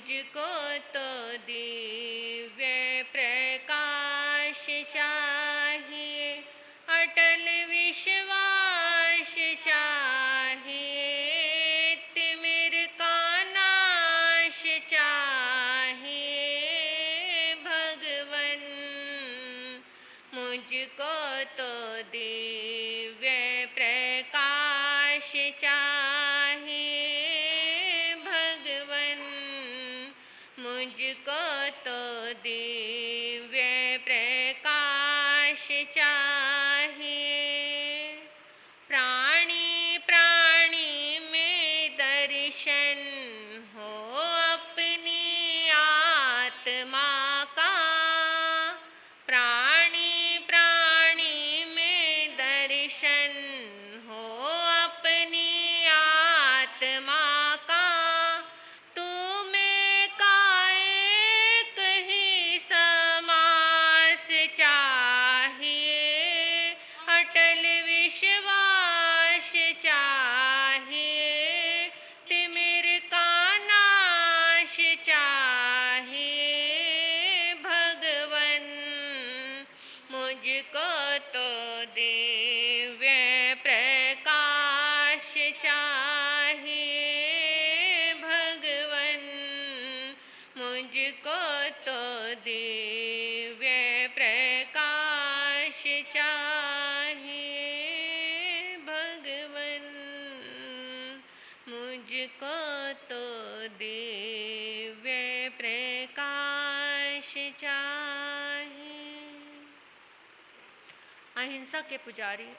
मुझको तो दिव्य प्रकाश चाहिए, अटल विश्वास चाहिए, तिमिर का नाश चाहिए भगवन। मुझको तो दिव्य प्रकाश चाहिए भगवन। मुझको तो दिव्य प्रकाश चाहिए। प्राणी प्राणी में दर्शन हो अपनी आत्मा का। प्राणी प्राणी में दर्शन हो अपनी आत्मा का। तुम्हें का एक ही समास चाहिए, अटल विश्वास चाहिए, तिमिर का नाश चाहिए भगवन। मुझको तो दिव्य प्रकाश चाहिए भगवन। मुझको तो दिव्य प्रकाश चाहिए भगवन। मुझको तो दिव्य प्रकाश चाहिए। अहिंसा के पुजारी,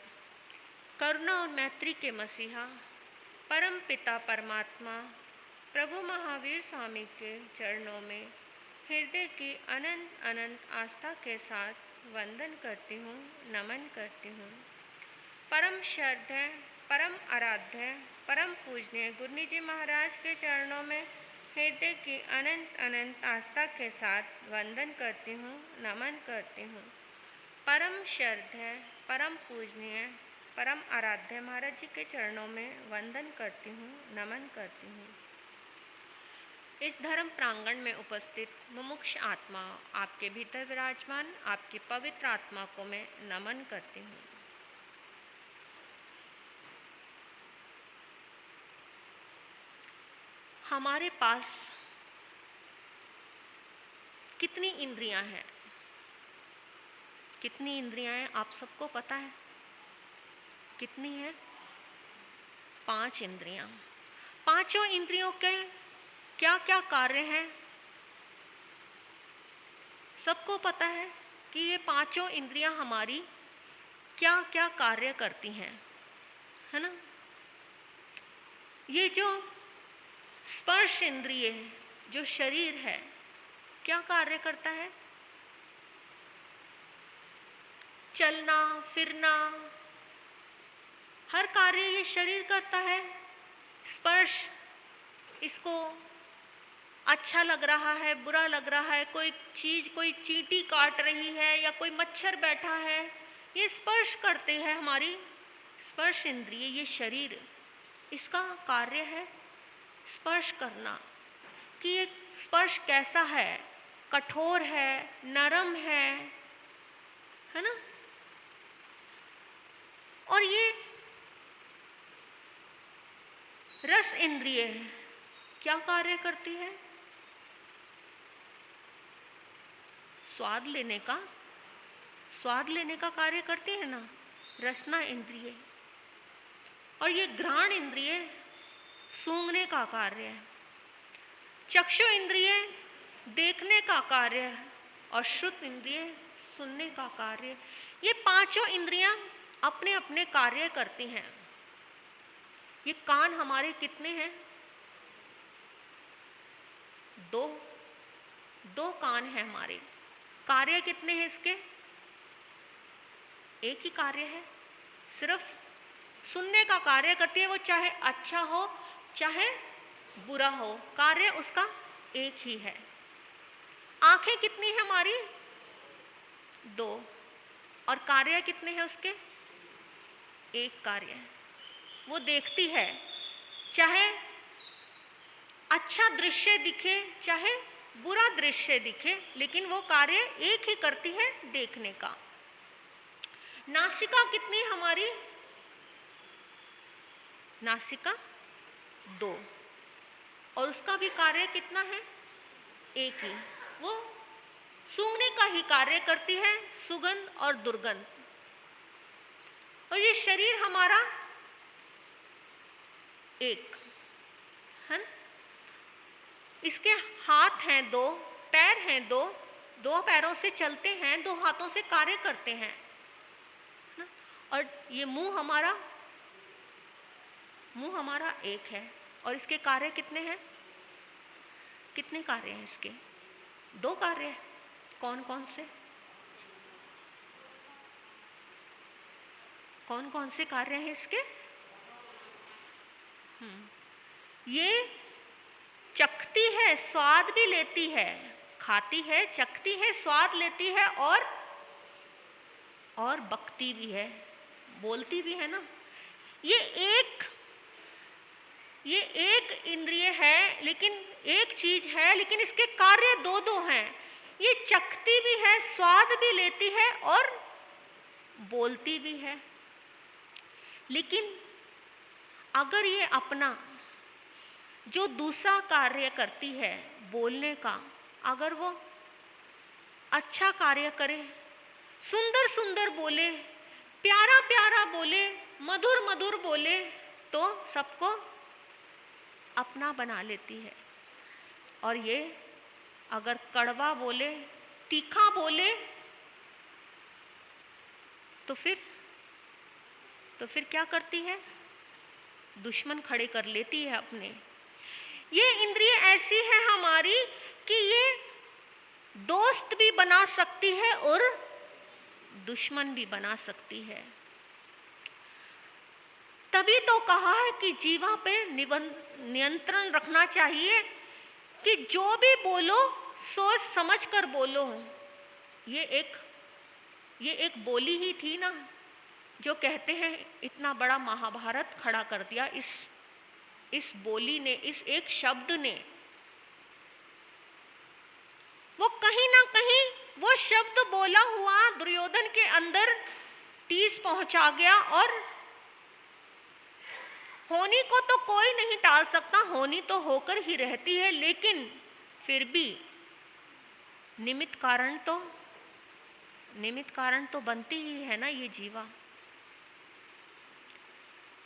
करुणा और मैत्री के मसीहा, परम पिता परमात्मा प्रभु महावीर स्वामी के चरणों में हृदय की अनंत अनंत आस्था के साथ वंदन करती हूँ, नमन करती हूँ। परम श्रद्धेय, परम आराध्य, परम पूजनीय गुरनी जी महाराज के चरणों में हृदय की अनंत अनंत आस्था के साथ वंदन करती हूँ, नमन करती हूँ। परम श्रद्धेय, परम पूजनीय, परम आराध्य महाराज जी के चरणों में वंदन करती हूँ, नमन करती हूँ। इस धर्म प्रांगण में उपस्थित मुमुक्ष आत्मा, आपके भीतर विराजमान आपकी पवित्र आत्मा को मैं नमन करती हूँ। हमारे पास कितनी इंद्रियां हैं? कितनी इंद्रियां हैं आप सबको पता है? कितनी है? 5 इंद्रियां। पांचों इंद्रियों के क्या क्या कार्य हैं? सबको पता है कि ये पांचों इंद्रियां हमारी क्या क्या कार्य करती हैं, है ना? ये जो स्पर्श इंद्रिय है, जो शरीर है, क्या कार्य करता है? चलना फिरना, हर कार्य ये शरीर करता है। स्पर्श, इसको अच्छा लग रहा है, बुरा लग रहा है, कोई चीज़, कोई चींटी काट रही है या कोई मच्छर बैठा है, ये स्पर्श करते हैं। हमारी स्पर्श इंद्रिय, ये शरीर, इसका कार्य है स्पर्श करना, कि ये स्पर्श कैसा है, कठोर है, नरम है ना? और ये रस इंद्रिय क्या कार्य करती है? स्वाद लेने का कार्य करती है ना, रसना इंद्रिय। और ये घ्राण इंद्रिय सूंघने का कार्य है। चक्षु इंद्रिय देखने का कार्य है और श्रुत इंद्रिय सुनने का कार्य। ये पांचों इंद्रियां अपने अपने कार्य करती हैं। ये कान हमारे कितने हैं? 2 कान हैं हमारे। कार्य कितने हैं इसके? एक ही कार्य है, सिर्फ सुनने का कार्य करती है। वो चाहे अच्छा हो चाहे बुरा हो, कार्य उसका एक ही है। आंखें कितनी है हमारी? 2, और कार्य कितने हैं उसके? एक कार्य है। वो देखती है, चाहे अच्छा दृश्य दिखे चाहे बुरा दृश्य दिखे, लेकिन वो कार्य एक ही करती है, देखने का। नासिका कितनी हमारी? नासिका 2, और उसका भी कार्य कितना है? एक ही। वो सूंघने का ही कार्य करती है, सुगंध और दुर्गंध। और ये शरीर हमारा एक है, इसके हाथ हैं 2, पैर हैं 2, 2 पैरों से चलते हैं, 2 हाथों से कार्य करते हैं ना? और ये मुंह हमारा एक है, और इसके कार्य कितने हैं? कितने कार्य हैं इसके? 2 कार्य हैं। कौन कौन से? कौन कौन से कार्य हैं इसके? ये चखती है, स्वाद भी लेती है, खाती है, चखती है, स्वाद लेती है, और बकती भी है, बोलती भी है ना। ये एक इंद्रिय है, लेकिन एक चीज है, लेकिन इसके कार्य 2-2 हैं। ये चखती भी है, स्वाद भी लेती है, और बोलती भी है। लेकिन अगर ये अपना जो दूसरा कार्य करती है बोलने का, अगर वो अच्छा कार्य करे, सुंदर सुंदर बोले, प्यारा प्यारा बोले, मधुर मधुर बोले, तो सबको अपना बना लेती है। और ये अगर कड़वा बोले, तीखा बोले, तो फिर क्या करती है? दुश्मन खड़े कर लेती है अपने। ये इंद्रिय ऐसी है हमारी कि ये दोस्त भी बना सकती है और दुश्मन भी बना सकती है। तभी तो कहा है कि जीवा पे नियंत्रण रखना चाहिए, कि जो भी बोलो सोच समझ कर बोलो। ये एक बोली ही थी ना, जो कहते हैं इतना बड़ा महाभारत खड़ा कर दिया इस बोली ने, इस एक शब्द ने। वो कहीं ना कहीं वो शब्द बोला हुआ दुर्योधन के अंदर ठेस पहुंचा गया, और होनी को तो कोई नहीं टाल सकता, होनी तो होकर ही रहती है, लेकिन फिर भी निमित्त कारण तो बनती ही है ना ये जीवा।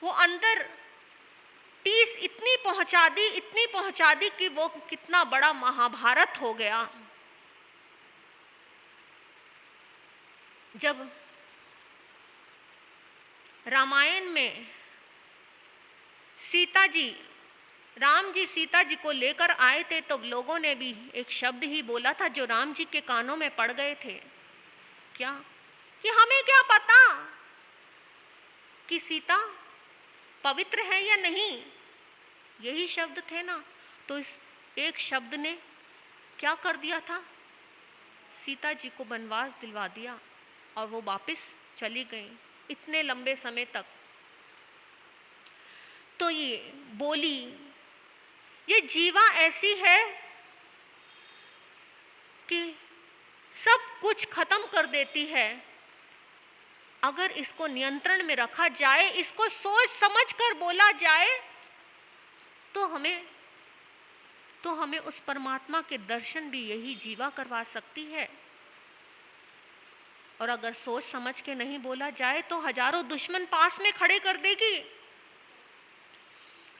वो अंदर ठेस इतनी पहुंचा दी कि वो कितना बड़ा महाभारत हो गया। जब रामायण में राम जी सीता जी को लेकर आए थे, तो लोगों ने भी एक शब्द ही बोला था जो राम जी के कानों में पड़ गए थे। क्या? कि हमें क्या पता कि सीता पवित्र है या नहीं। यही शब्द थे ना। तो इस एक शब्द ने क्या कर दिया था? सीता जी को वनवास दिलवा दिया, और वो वापस चली गई इतने लंबे समय तक। तो ये बोली, ये जीवा ऐसी है कि सब कुछ खत्म कर देती है। अगर इसको नियंत्रण में रखा जाए, इसको सोच समझ कर बोला जाए, तो हमें उस परमात्मा के दर्शन भी यही जीवा करवा सकती है। और अगर सोच समझ के नहीं बोला जाए तो हजारों दुश्मन पास में खड़े कर देगी,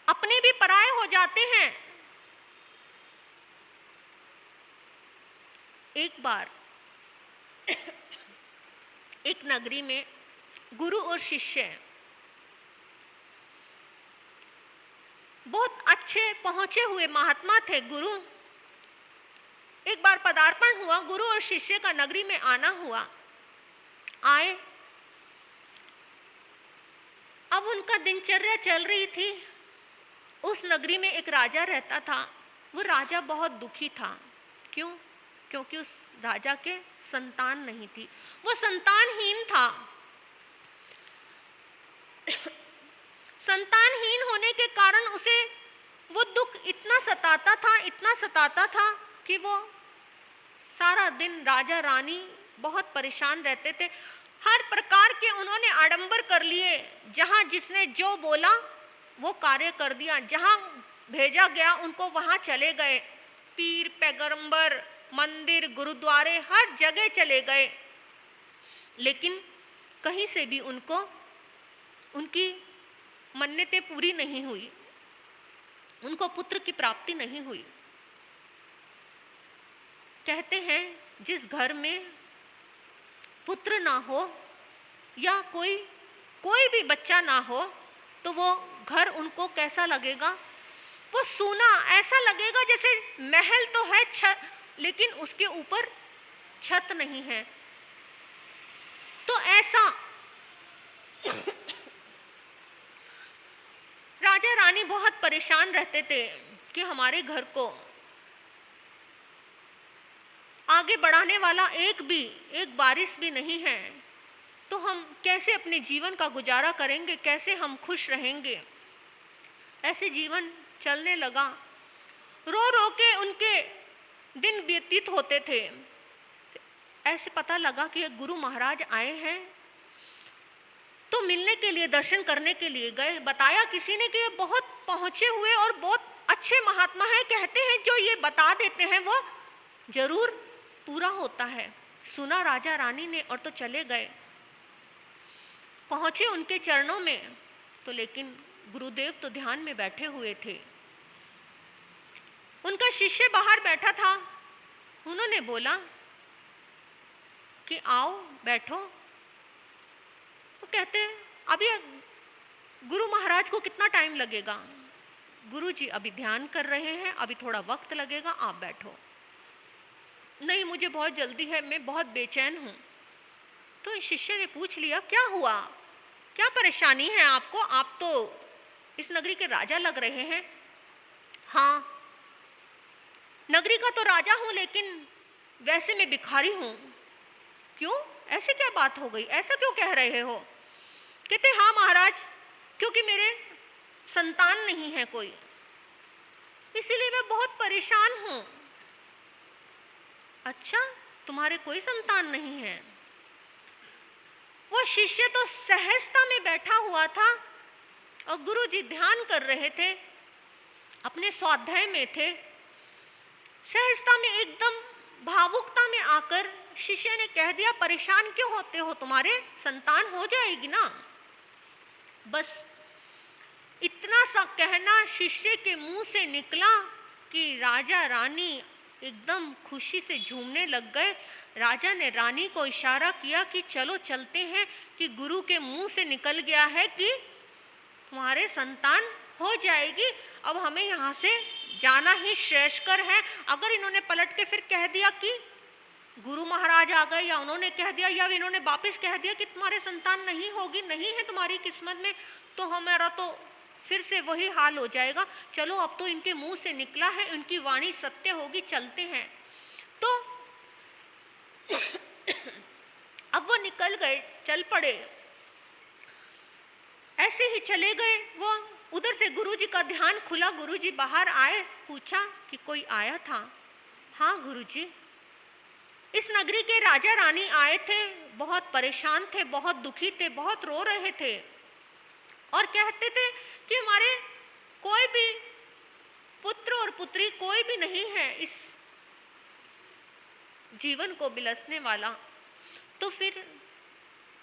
अपने भी पराये हो जाते हैं। एक बार एक नगरी में गुरु और शिष्य, बहुत अच्छे पहुंचे हुए महात्मा थे गुरु। एक बार पदार्पण हुआ, गुरु और शिष्य का नगरी में आना हुआ। आए, अब उनका दिनचर्या चल रही थी। उस नगरी में एक राजा रहता था। वो राजा बहुत दुखी था। क्यों? क्योंकि उस राजा के संतान नहीं थी, वो संतानहीन था। संतानहीन होने के कारण उसे वो दुख इतना सताता था कि वो सारा दिन राजा रानी बहुत परेशान रहते थे। हर प्रकार के उन्होंने आडंबर कर लिए, जहाँ जिसने जो बोला वो कार्य कर दिया, जहाँ भेजा गया उनको वहाँ चले गए। पीर पैगंबर, मंदिर, गुरुद्वारे, हर जगह चले गए, लेकिन कहीं से भी उनको उनकी मन्नतें पूरी नहीं हुई, उनको पुत्र की प्राप्ति नहीं हुई। कहते हैं जिस घर में पुत्र ना हो या कोई भी बच्चा ना हो तो वो घर उनको कैसा लगेगा? वो सूना, ऐसा लगेगा जैसे महल तो है छत, लेकिन उसके ऊपर छत नहीं है। तो ऐसा राजा रानी बहुत परेशान रहते थे कि हमारे घर को आगे बढ़ाने वाला एक बारिश भी नहीं है, तो हम कैसे अपने जीवन का गुजारा करेंगे, कैसे हम खुश रहेंगे? ऐसे जीवन चलने लगा। रो रो के उनके दिन व्यतीत होते थे। ऐसे पता लगा कि एक गुरु महाराज आए हैं, तो मिलने के लिए, दर्शन करने के लिए गए। बताया किसी ने कि ये बहुत पहुँचे हुए और बहुत अच्छे महात्मा हैं, कहते हैं जो ये बता देते हैं वो जरूर पूरा होता है। सुना राजा रानी ने और तो चले गए, पहुँचे उनके चरणों में, तो लेकिन गुरुदेव तो ध्यान में बैठे हुए थे। उनका शिष्य बाहर बैठा था, उन्होंने बोला कि आओ बैठो। वो कहते अभी गुरु महाराज को कितना टाइम लगेगा? गुरु जी अभी ध्यान कर रहे हैं, अभी थोड़ा वक्त लगेगा, आप बैठो। नहीं, मुझे बहुत जल्दी है, मैं बहुत बेचैन हूँ। तो इस शिष्य ने पूछ लिया, क्या हुआ, क्या परेशानी है आपको? आप तो इस नगरी के राजा लग रहे हैं। हाँ, नगरी का तो राजा हूँ, लेकिन वैसे मैं भिखारी हूँ। क्यों, ऐसे क्या बात हो गई, ऐसा क्यों कह रहे हो? कहते हाँ महाराज, क्योंकि मेरे संतान नहीं है कोई, इसीलिए मैं बहुत परेशान हूँ। अच्छा, तुम्हारे कोई संतान नहीं है? वो शिष्य तो सहजता में बैठा हुआ था और गुरु जी ध्यान कर रहे थे, अपने स्वाध्याय में थे। सहजता में, एकदम भावुकता में आकर शिष्य ने कह दिया, परेशान क्यों होते हो, तुम्हारे संतान हो जाएगी ना। बस इतना सा कहना शिष्य के मुंह से निकला कि राजा रानी एकदम खुशी से झूमने लग गए। राजा ने रानी को इशारा किया कि चलो चलते हैं, कि गुरु के मुंह से निकल गया है कि तुम्हारे संतान हो जाएगी, अब हमें यहाँ से जाना ही श्रेष्ठकर है। अगर इन्होंने पलट के फिर कह दिया कि गुरु महाराज आ गए, या उन्होंने कह दिया, या इन्होंने वापस कह दिया कि तुम्हारे संतान नहीं होगी, नहीं है तुम्हारी किस्मत में, तो हमारा तो फिर से वही हाल हो जाएगा। चलो, अब तो इनके मुंह से निकला है, उनकी वाणी सत्य होगी, चलते हैं। तो अब वो निकल गए, चल पड़े, ऐसे ही चले गए। वो उधर से गुरुजी का ध्यान खुला, गुरुजी बाहर आए, पूछा कि कोई आया था? हाँ गुरुजी, इस नगरी के राजा रानी आए थे, बहुत परेशान थे, बहुत दुखी थे, बहुत रो रहे थे और कहते थे कि हमारे कोई भी पुत्र और पुत्री कोई भी नहीं है इस जीवन को बिलसने वाला। तो फिर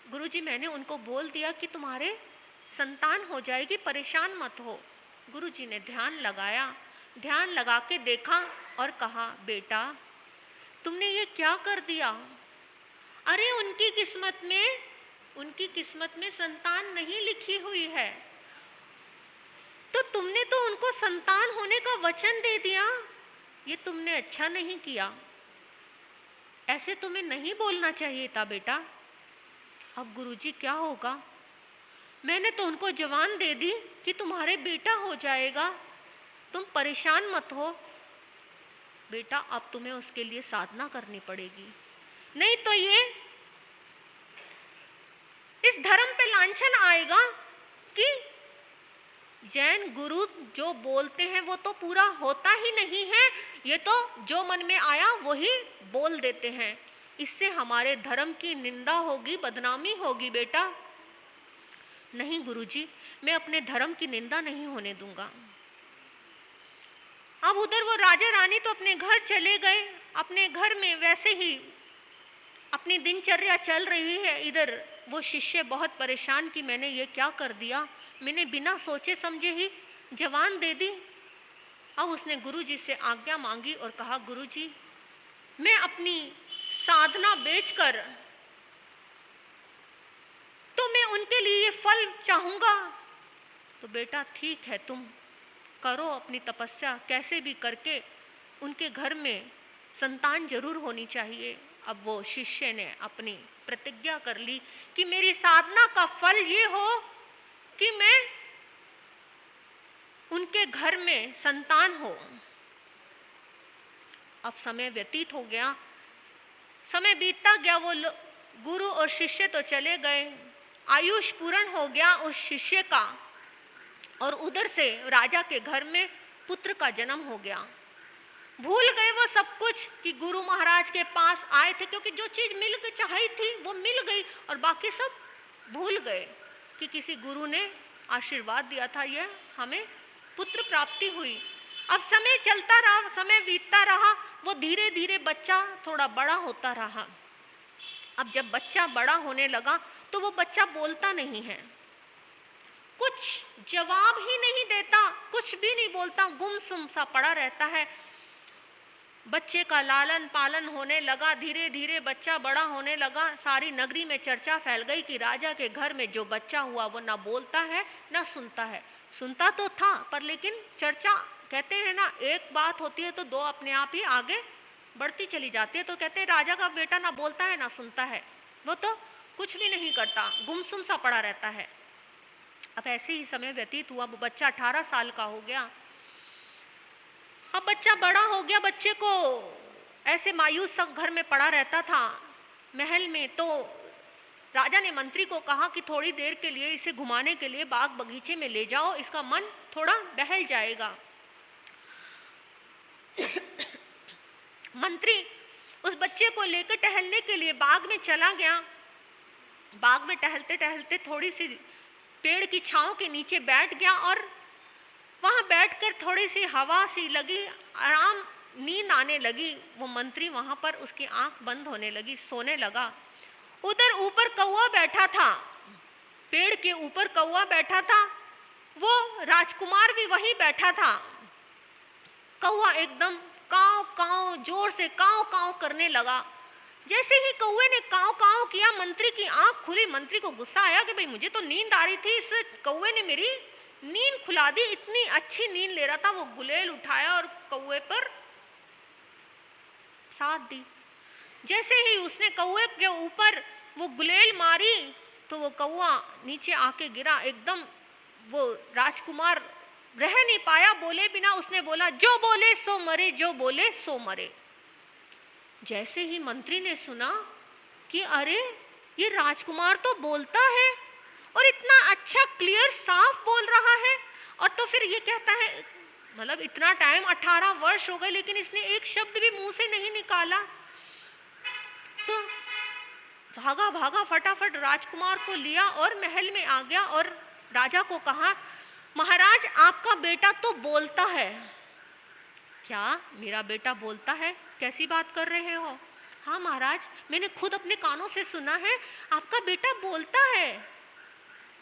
गुरुजी मैंने उनको बोल दिया कि तुम्हारे संतान हो जाएगी, परेशान मत हो। गुरुजी ने ध्यान लगाया, ध्यान लगा के देखा और कहा, बेटा तुमने ये क्या कर दिया? अरे उनकी किस्मत में संतान नहीं लिखी हुई है, तो तुमने तो उनको संतान होने का वचन दे दिया, ये तुमने अच्छा नहीं किया, ऐसे तुम्हें नहीं बोलना चाहिए था बेटा। अब गुरुजी क्या होगा, मैंने तो उनको जवान दे दी कि तुम्हारे बेटा हो जाएगा, तुम परेशान मत हो। बेटा अब तुम्हें उसके लिए साधना करनी पड़ेगी, नहीं तो ये इस धर्म पे लांछन आएगा कि जैन गुरु जो बोलते हैं वो तो पूरा होता ही नहीं है, ये तो जो मन में आया वही बोल देते हैं। इससे हमारे धर्म की निंदा होगी, बदनामी होगी बेटा। नहीं गुरुजी, मैं अपने धर्म की निंदा नहीं होने दूंगा। अब उधर वो राजा रानी तो अपने घर चले गए, अपने घर में वैसे ही अपनी दिनचर्या चल रही है। इधर वो शिष्य बहुत परेशान कि मैंने ये क्या कर दिया, मैंने बिना सोचे समझे ही जवान दे दी। अब उसने गुरुजी से आज्ञा मांगी और कहा, गुरुजी मैं अपनी साधना बेचकर तो मैं उनके लिए ये फल चाहूँगा। तो बेटा ठीक है, तुम करो अपनी तपस्या, कैसे भी करके उनके घर में संतान जरूर होनी चाहिए। अब वो शिष्य ने अपनी प्रतिज्ञा कर ली कि मेरी साधना का फल ये हो कि मैं उनके घर में संतान हो। अब समय व्यतीत हो गया, समय बीतता गया, वो गुरु और शिष्य तो चले गए, आयुष पूर्ण हो गया उस शिष्य का, और उधर से राजा के घर में पुत्र का जन्म हो गया। भूल गए वो सब कुछ कि गुरु महाराज के पास आए थे, क्योंकि जो चीज मिल चाहिए थी वो मिल गई, और बाकी सब भूल गए कि किसी गुरु ने आशीर्वाद दिया था, यह हमें पुत्र प्राप्ति हुई। अब समय चलता रहा, समय बीतता रहा, वो धीरे धीरे बच्चा थोड़ा बड़ा होता रहा। अब जब बच्चा बड़ा होने लगा तो वो बच्चा बोलता नहीं है, कुछ जवाब ही नहीं देता, कुछ भी नहीं बोलता, गुमसुम सा पड़ा रहता है। बच्चे का लालन पालन होने लगा, धीरे धीरे बच्चा बड़ा होने लगा। सारी नगरी में चर्चा फैल गई कि राजा के घर में जो बच्चा हुआ वो ना बोलता है ना सुनता है। सुनता तो था पर लेकिन चर्चा, कहते हैं ना एक बात होती है तो दो अपने आप ही आगे बढ़ती चली जाती है। तो कहते हैं राजा का बेटा ना बोलता है ना सुनता है, वो तो कुछ भी नहीं करता, गुमसुम सा पड़ा रहता है। अब ऐसे ही समय व्यतीत हुआ, वो बच्चा 18 साल का हो गया। अब बच्चा बड़ा हो गया, बच्चे को ऐसे मायूस सा घर में पड़ा रहता था महल में। तो राजा ने मंत्री को कहा कि थोड़ी देर के लिए इसे घुमाने के लिए बाग बगीचे में ले जाओ, इसका मन थोड़ा बहल जाएगा। मंत्री उस बच्चे को लेकर टहलने के लिए बाग में चला गया। बाग में टहलते टहलते थोड़ी सी पेड़ की छांव के नीचे बैठ गया, और वहां बैठकर थोड़ी सी हवा सी लगी, आराम नींद आने लगी। वो मंत्री वहां पर उसकी आंख बंद होने लगी, सोने लगा। उधर ऊपर कौवा बैठा था, पेड़ के ऊपर कौवा बैठा था, वो राजकुमार भी वहीं बैठा था। कौवा एकदम काव काव जोर से काव काव करने लगा। जैसे ही कौवे ने काव काव किया, मंत्री की आंख खुली। मंत्री को गुस्सा आया कि भाई मुझे तो नींद आ रही थी, इस कौवे ने मेरी नींद खुला दी, इतनी अच्छी नींद ले रहा था। वो गुलेल उठाया और कौवे पर साथ दी। जैसे ही उसने कौवे के ऊपर वो गुलेल मारी तो वो कौवा नीचे आके गिरा। एकदम वो राजकुमार रह नहीं पाया बोले बिना, उसने बोला जो बोले सो मरे, जो बोले सो मरे। जैसे ही मंत्री ने सुना कि अरे ये राजकुमार तो बोलता है और इतना अच्छा क्लियर साफ बोल रहा है, और तो फिर ये कहता है, मतलब इतना टाइम 18 वर्ष हो गए लेकिन इसने एक शब्द भी मुंह से नहीं निकाला। तो भागा भागा फटाफट राजकुमार को लिया और महल में आ गया और राजा को कहा, महाराज आपका बेटा तो बोलता है। क्या मेरा बेटा बोलता है? कैसी बात कर रहे हो? हाँ महाराज, मैंने खुद अपने कानों से सुना है, आपका बेटा बोलता है।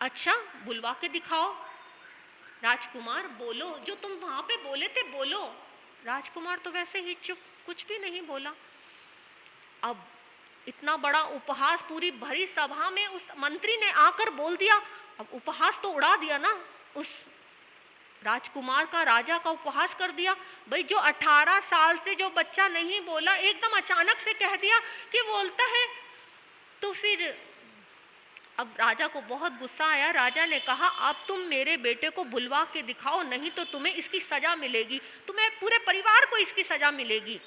अच्छा बुलवा के दिखाओ। राजकुमार बोलो, जो तुम वहां पे बोले थे बोलो। राजकुमार तो वैसे ही चुप, कुछ भी नहीं बोला। अब इतना बड़ा उपहास पूरी भरी सभा में उस मंत्री ने आकर बोल दिया। अब उपहास तो उड़ा दिया ना उस राजकुमार का, राजा का उपहास कर दिया। भाई जो 18 साल से जो बच्चा नहीं बोला, एकदम अचानक से कह दिया कि बोलता है। तो फिर अब राजा को बहुत गुस्सा आया। राजा ने कहा, अब तुम मेरे बेटे को बुलवा के दिखाओ, नहीं तो तुम्हें इसकी सजा मिलेगी, तुम्हें पूरे परिवार को इसकी सजा मिलेगी।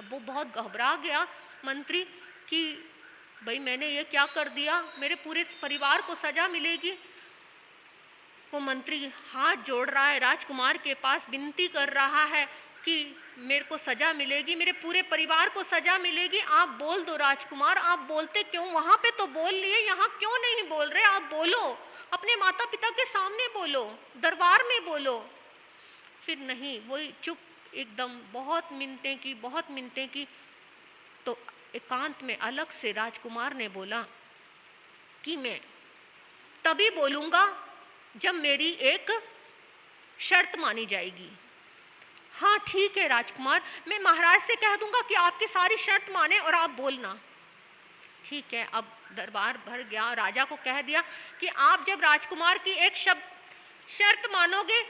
अब वो बहुत घबरा गया मंत्री कि भाई मैंने ये क्या कर दिया, मेरे पूरे परिवार को सजा मिलेगी। वो मंत्री हाथ जोड़ रहा है, राजकुमार के पास विनती कर रहा है कि मेरे को सजा मिलेगी, मेरे पूरे परिवार को सजा मिलेगी, आप बोल दो राजकुमार, आप बोलते क्यों? वहाँ पे तो बोल लिए, यहाँ क्यों नहीं बोल रहे? आप बोलो, अपने माता पिता के सामने बोलो, दरबार में बोलो। फिर नहीं, वही चुप एकदम। बहुत मिन्नतें की तो एकांत में अलग से राजकुमार ने बोला कि मैं तभी बोलूँगा जब मेरी एक शर्त मानी जाएगी। हाँ ठीक है राजकुमार, मैं महाराज से कह दूंगा कि आपकी सारी शर्त माने और आप बोलना। ठीक है। अब दरबार भर गया। राजा को कह दिया कि आप जब राजकुमार की एक शर्त मानोगे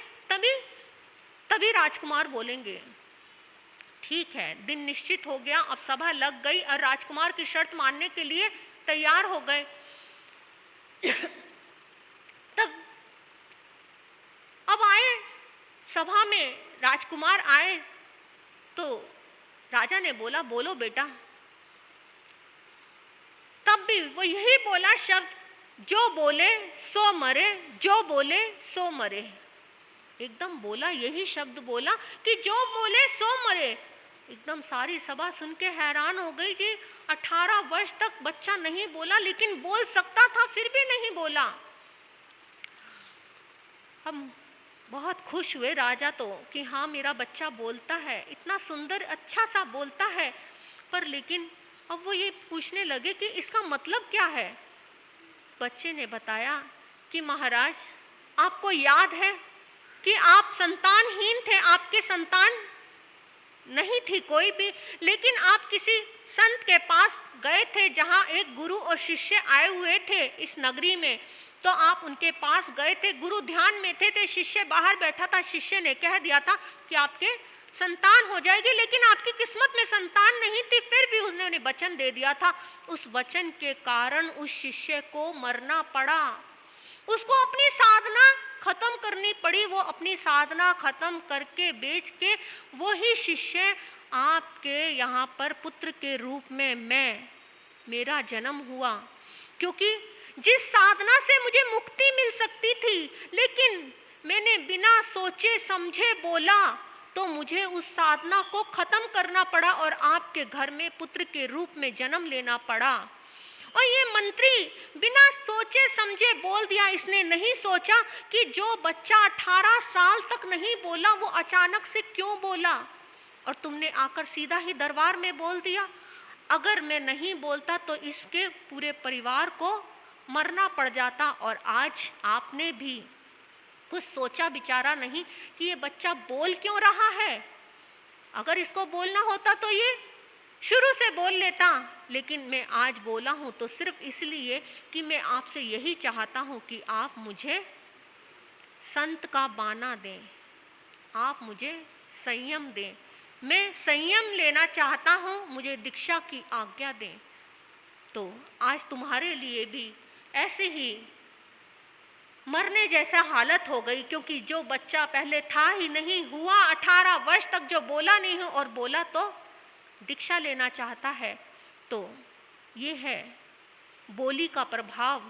तभी राजकुमार बोलेंगे। ठीक है। दिन निश्चित हो गया, अब सभा लग गई और राजकुमार की शर्त मानने के लिए तैयार हो गए। तब अब आए सभा में, राजकुमार आए तो राजा ने बोला, बोलो बेटा। तब भी वो यही बोला शब्द, जो बोले सो मरे, जो बोले सो मरे। एकदम बोला, यही शब्द बोला कि जो बोले सो मरे। एकदम सारी सभा सुन के हैरान हो गई जी। 18 वर्ष तक बच्चा नहीं बोला, लेकिन बोल सकता था, फिर भी नहीं बोला। हम बहुत खुश हुए राजा तो कि हाँ मेरा बच्चा बोलता है, इतना सुंदर अच्छा सा बोलता है। पर लेकिन अब वो ये पूछने लगे कि इसका मतलब क्या है। बच्चे ने बताया कि महाराज, आपको याद है कि आप संतानहीन थे, आपके संतान नहीं थी कोई भी, लेकिन आप किसी संत के पास गए थे जहाँ एक गुरु और शिष्य आए हुए थे इस नगरी में। तो आप उनके पास गए थे, गुरु ध्यान में थे, शिष्य बाहर बैठा था। शिष्य ने कह दिया था कि आपके संतान हो जाएगी, लेकिन आपकी किस्मत में संतान नहीं थी। फिर भी उसने उन्हें वचन दे दिया था। उस वचन के कारण उस शिष्य को मरना पड़ा, उसको अपनी साधना खत्म करनी पड़ी। वो अपनी साधना खत्म करके बेच के वही शिष्य आपके यहाँ पर पुत्र के रूप में मेरा जन्म हुआ। क्योंकि जिस साधना से मुझे मुक्ति मिल सकती थी, लेकिन मैंने बिना सोचे समझे बोला, तो मुझे उस साधना को खत्म करना पड़ा और आपके घर में पुत्र के रूप में जन्म लेना पड़ा। और ये मंत्री बिना सोचे समझे बोल दिया। इसने नहीं सोचा कि जो बच्चा 18 साल तक नहीं बोला वो अचानक से क्यों बोला। और तुमने आकर सीधा ही दरबार में बोल दिया। अगर मैं नहीं बोलता तो इसके पूरे परिवार को मरना पड़ जाता। और आज आपने भी कुछ सोचा विचारा नहीं कि ये बच्चा बोल क्यों रहा है। अगर इसको बोलना होता तो ये शुरू से बोल लेता, लेकिन मैं आज बोला हूँ तो सिर्फ इसलिए कि मैं आपसे यही चाहता हूँ कि आप मुझे संत का बाना दें, आप मुझे संयम दें। मैं संयम लेना चाहता हूँ, मुझे दीक्षा की आज्ञा दें। तो आज तुम्हारे लिए भी ऐसे ही मरने जैसा हालत हो गई, क्योंकि जो बच्चा पहले था ही नहीं, हुआ 18 वर्ष तक जो बोला नहीं हो और बोला तो दीक्षा लेना चाहता है। तो ये है बोली का प्रभाव।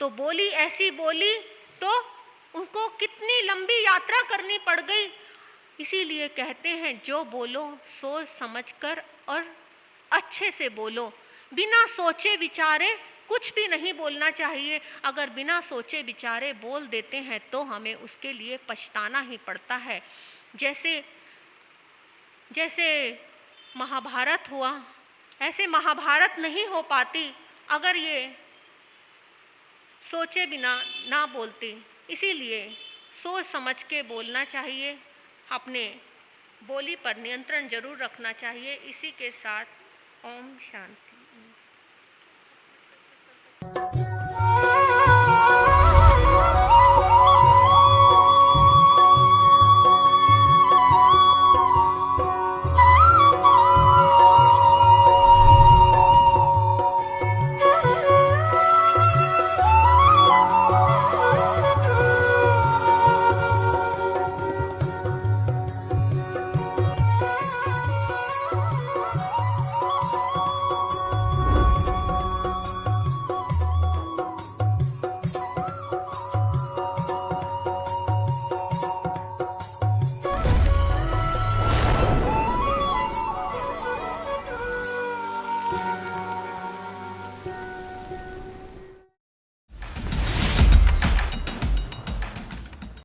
तो बोली ऐसी बोली तो उसको कितनी लंबी यात्रा करनी पड़ गई। इसीलिए कहते हैं जो बोलो सोच समझकर और अच्छे से बोलो, बिना सोचे विचारे कुछ भी नहीं बोलना चाहिए। अगर बिना सोचे विचारे बोल देते हैं तो हमें उसके लिए पछताना ही पड़ता है। जैसे महाभारत हुआ, ऐसे महाभारत नहीं हो पाती अगर ये सोचे बिना ना बोलते। इसीलिए सोच समझ के बोलना चाहिए, अपने बोली पर नियंत्रण जरूर रखना चाहिए। इसी के साथ ओम शांति।